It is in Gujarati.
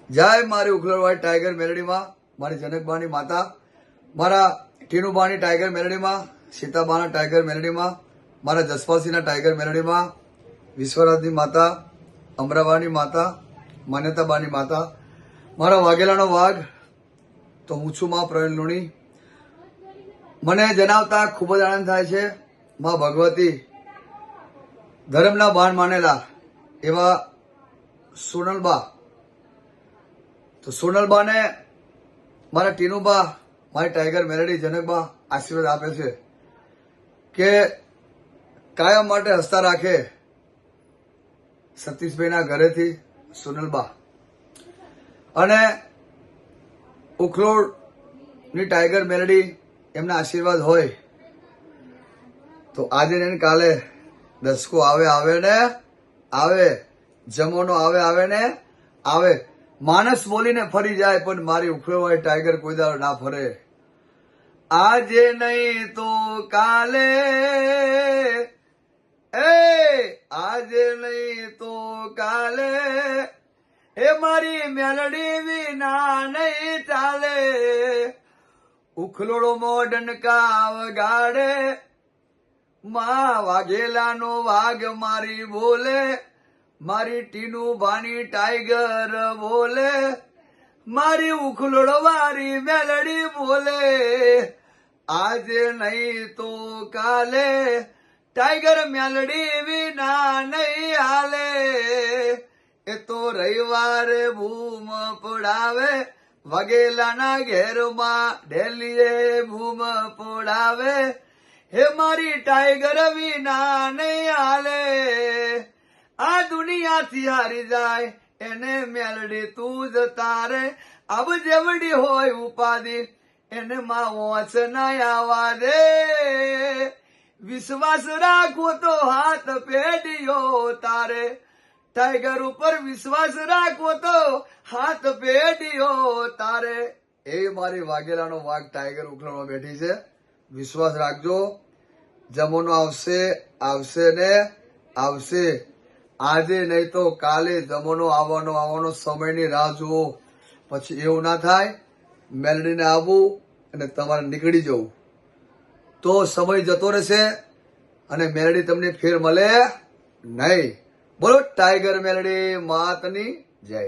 જય મારી ઉખલવાડી ટાઈગર મેલડીમાં, મારી જનકબાની માતા, મારા ટીનુબાની ટાઈગર મેલડીમાં, સીતાબાના ટાઈગર મેલડીમાં, મારા જસપાલસિંહના ટાઈગર મેલડીમાં, વિશ્વરાજની માતા, અમરાબાની માતા, માન્યતાબાની માતા, મારા વાઘેલાનો વાઘ તો હું છું માં પ્રવીણ લુણી. મને જણાવતા ખૂબ જ આનંદ થાય છે. માં ભગવતી ધર્મના બાણ માનેલા એવા સોનલબા, તો સોનલબાને મારા ટીનુબા, મારી ટાઈગર મેલડી જનકબા આશીર્વાદ આપે છે કે કાયમ માટે હસતા રાખે. સતીશભાઈના ઘરેથી સોનલબા અને ઉખલોડની ટાઈગર મેલડી એમના આશીર્વાદ હોય તો આજે ને કાલે દસકો આવે ને આવે, જમવાનો આવે ને આવે. માણસ બોલીને ફરી જાય પણ મારી ઉખલવાડી ટાઈગર કોઈ દાડો ના ફરે. આજે નહીં તો કાલે, આજે નહીં તો કાલે, એ મારી મેલડી વિના નહીં ચાલે. ઉખલોડો મોડનકા વગાડે, માં વાઘેલાનો વાઘ મારી બોલે, મારી ટીનુબાની ટાઈગર બોલે, મારી ઉખલોડ વાળી મેલડી બોલે. આજે નહીં તો કાલે, ટાઈગર મેલડી વિના નહીં હાલે. એ તો રવિવારે બૂમ પડાવે, વાઘેલાના ઘેરમાં ડેલીએ બૂમ પડાવે. હે મારી ટાઈગર વિના નહીં હાલે. આ દુનિયાથી હારી જાય એને મેલડી તું જ તારે. આબ જેવડી હોય ઉપાધિ એને માં વોચ ના આવવા દે. વિશ્વાસ રાખો તો હાથ પેઢીઓ તારે, ટાઈગર ઉપર વિશ્વાસ રાખો તો હાથ પેઢીઓ તારે. એ મારી વાઘેલાનો વાઘ ટાઈગર ઉખલામાં બેઠી છે. વિશ્વાસ રાખજો, જમવાનો આવશે, આવશે ને આવશે. આજે નહીં તો કાલે જમવાનો આવવાનો સમયની રાહ જુઓ. પછી એવું ના થાય મેલડીને આવવું અને તમારે નીકળી જવું તો સમય જતો રહેશે અને મેલડી તમને ફેર મળે નહીં. બોલો ટાઈગર મેલડી માતની જય.